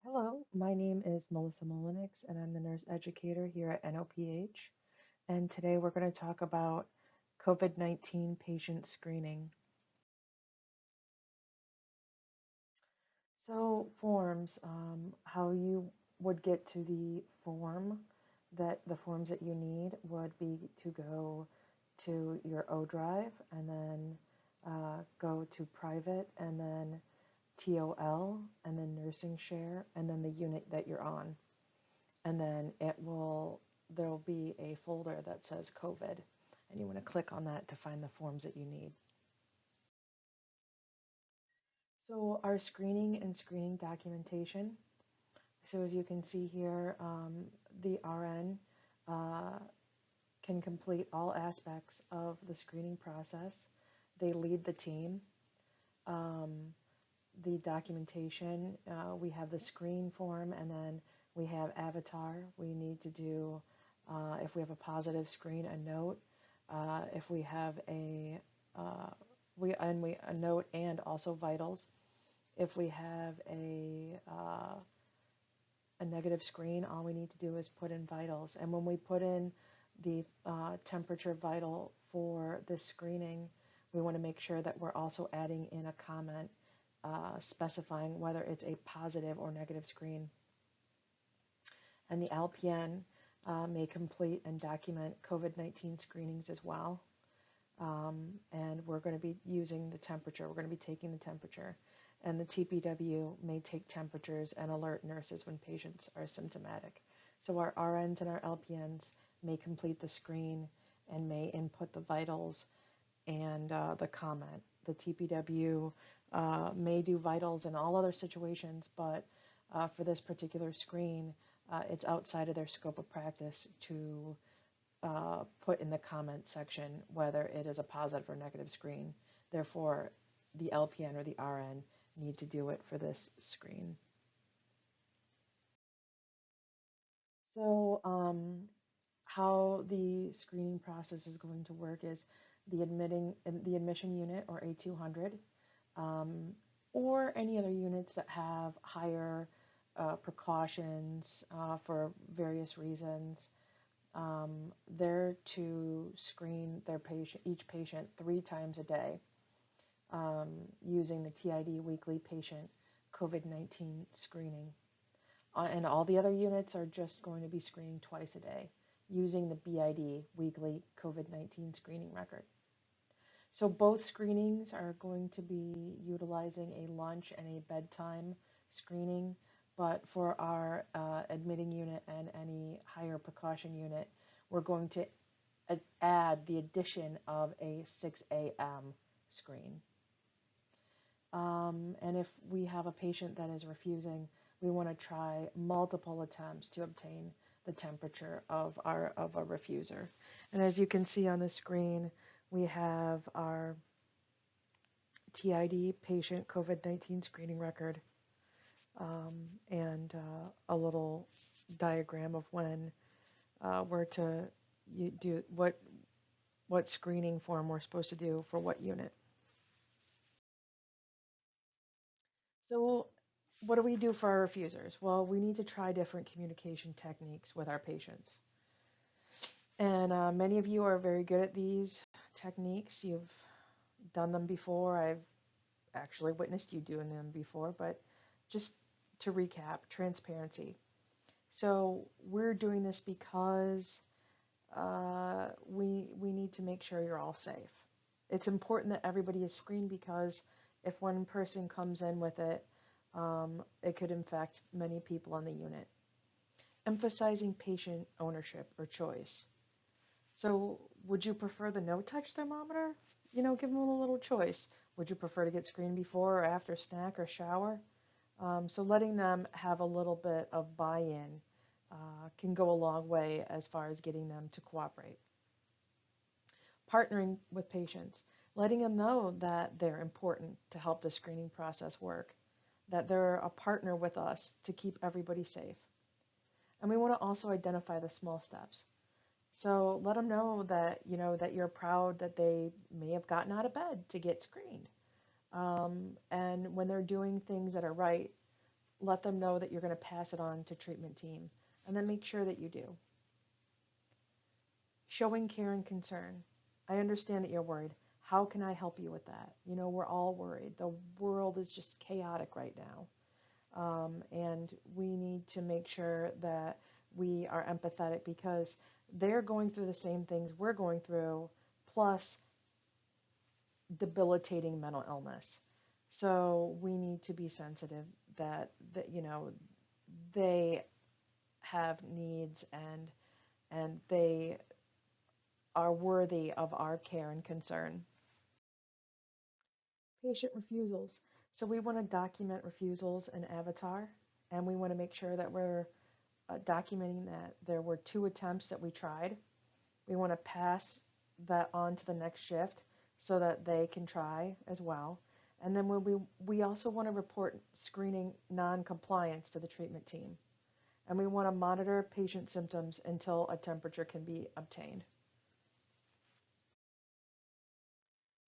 Hello, my name is Melissa Molinix, and I'm the nurse educator here at NOPH. And today we're going to talk about COVID-19 patient screening. So, forms, how you would get to the forms that you need would be to go to your O drive and then go to private and then TOL and then nursing share and then the unit that you're on. And then there'll be a folder that says COVID, and you want to click on that to find the forms that you need. So our screening and screening documentation. So as you can see here, the RN uh, can complete all aspects of the screening process. They lead the team. Um, the documentation, we have the screen form, and then we have avatar. We need to do, if we have a positive screen, a note. If we have uh, a note and also vitals. If we have a negative screen, all we need to do is put in vitals. And when we put in the temperature vital for this screening, we want to make sure that we're also adding in a comment specifying whether it's a positive or negative screen. And the LPN may complete and document COVID-19 screenings as well. And we're going to be using the temperature. We're going to be taking the temperature. And the TPW may take temperatures and alert nurses when patients are symptomatic. So our RNs and our LPNs may complete the screen and may input the vitals and the comment. The TPW may do vitals in all other situations, but for this particular screen, it's outside of their scope of practice to put in the comment section whether it is a positive or negative screen. Therefore, the LPN or the RN need to do it for this screen. So how the screening process is going to work is the admission unit or A200 or any other units that have higher precautions for various reasons. They're to screen each patient 3 times a day using the TID weekly patient COVID-19 screening. And all the other units are just going to be screening twice a day using the BID weekly COVID-19 screening record. So both screenings are going to be utilizing a lunch and a bedtime screening, but for our admitting unit and any higher precaution unit, we're going to add the addition of a 6 a.m. screen. And if we have a patient that is refusing, we want to try multiple attempts to obtain the temperature of a refuser. And as you can see on the screen, we have our TID patient COVID-19 screening record and a little diagram of when we're to do what screening form we're supposed to do for what unit. So what do we do for our refusers? Well, we need to try different communication techniques with our patients. And many of you are very good at these techniques. You've done them before. I've actually witnessed you doing them before, but just to recap, transparency. So we're doing this because we need to make sure you're all safe. It's important that everybody is screened because if one person comes in with it, it could infect many people in the unit. Emphasizing patient ownership or choice. So would you prefer the no-touch thermometer? Give them a little choice. Would you prefer to get screened before or after snack or shower? So letting them have a little bit of buy-in can go a long way as far as getting them to cooperate. Partnering with patients, letting them know that they're important to help the screening process work, that they're a partner with us to keep everybody safe. And we want to also identify the small steps. So let them know that, that you're proud that they may have gotten out of bed to get screened. And when they're doing things that are right let them know that you're going to pass it on to treatment team, and then make sure that you do. Showing care and concern. I understand that you're worried. How can I help you with that? You know, we're all worried. The world is just chaotic right now. And we need to make sure that we are empathetic because they're going through the same things we're going through, plus debilitating mental illness. So we need to be sensitive that you know they have needs and they are worthy of our care and concern. Patient refusals. So we want to document refusals in Avatar, and we want to make sure that we're documenting that there were 2 attempts that we tried. We want to pass that on to the next shift so that they can try as well. And then we also want to report screening non-compliance to the treatment team. And we want to monitor patient symptoms until a temperature can be obtained.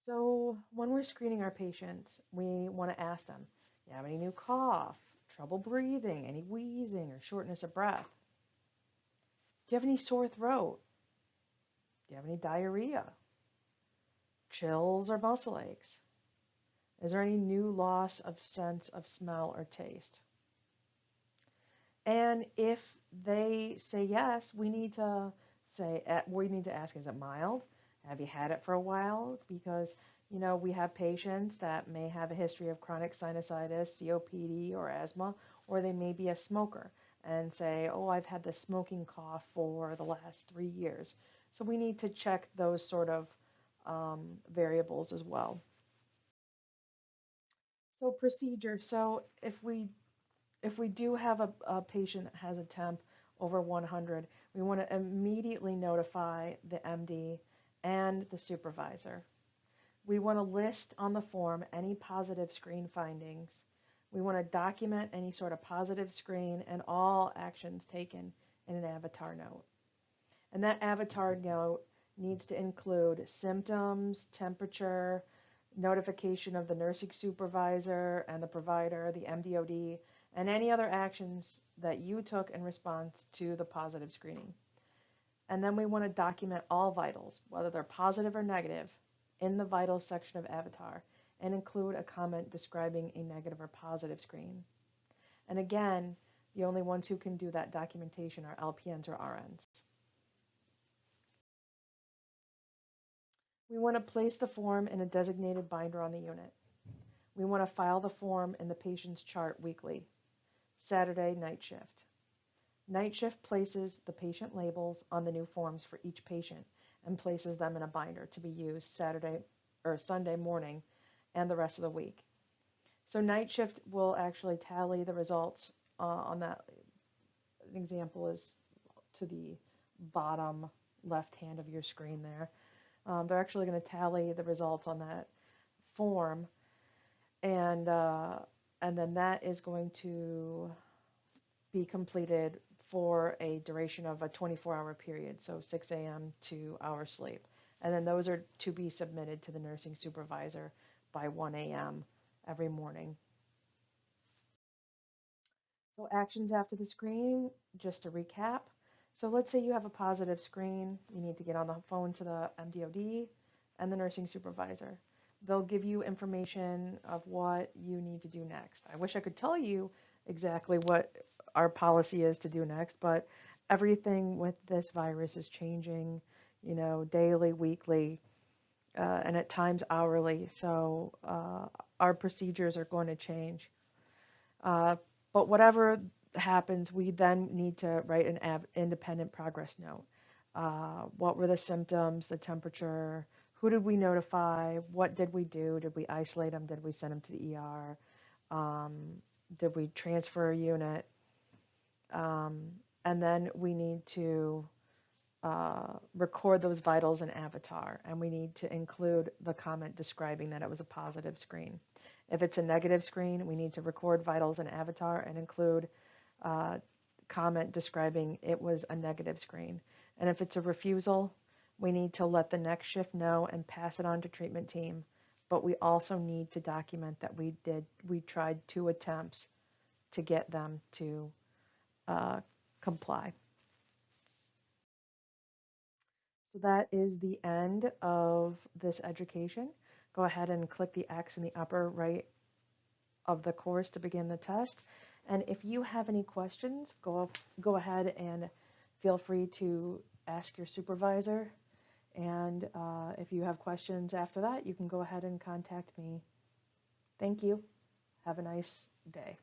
So when we're screening our patients, we want to ask them, you have any new cough, trouble breathing, any wheezing or shortness of breath? Do you have any sore throat? Do you have any diarrhea, chills or muscle aches? Is there any new loss of sense of smell or taste? And if they say yes, we need to ask, is it mild? Have you had it for a while? Because, you know, we have patients that may have a history of chronic sinusitis, COPD, or asthma, or they may be a smoker and say, oh, I've had this smoking cough for the last 3 years. So we need to check those sort of variables as well. So procedure. So if we do have a patient that has a temp over 100, we want to immediately notify the MD and the supervisor. We want to list on the form any positive screen findings. We want to document any sort of positive screen and all actions taken in an avatar note. And that avatar note needs to include symptoms, temperature, notification of the nursing supervisor and the provider, the MDOD, and any other actions that you took in response to the positive screening. And then we want to document all vitals, whether they're positive or negative, in the vitals section of Avatar, and include a comment describing a negative or positive screen. And again, the only ones who can do that documentation are LPNs or RNs. We want to place the form in a designated binder on the unit. We want to file the form in the patient's chart weekly. Saturday night shift. Night shift places the patient labels on the new forms for each patient and places them in a binder to be used Saturday or Sunday morning and the rest of the week. So night shift will actually tally the results on that. An example is to the bottom left hand of your screen there. They're actually going to tally the results on that form, and then that is going to be completed for a duration of a 24-hour period, so 6 a.m. to our sleep. And then those are to be submitted to the nursing supervisor by 1 a.m. every morning. So actions after the screen, just to recap. So let's say you have a positive screen. You need to get on the phone to the MDOD and the nursing supervisor. They'll give you information of what you need to do next. I wish I could tell you exactly what our policy is to do next, but everything with this virus is changing, you know, daily, weekly, and at times hourly. So our procedures are going to change. But whatever happens, we then need to write an independent progress note. What were the symptoms, the temperature, who did we notify, what did we do, did we isolate them, did we send them to the ER, did we transfer a unit, and then we need to record those vitals in Avatar, and we need to include the comment describing that it was a positive screen. If it's a negative screen, we need to record vitals in Avatar and include comment describing it was a negative screen. And if it's a refusal, we need to let the next shift know and pass it on to treatment team. But we also need to document that we tried 2 attempts to get them to comply. So that is the end of this education. Go ahead and click the X in the upper right of the course to begin the test. And if you have any questions, go ahead and feel free to ask your supervisor. And if you have questions after that, you can go ahead and contact me. Thank you. Have a nice day.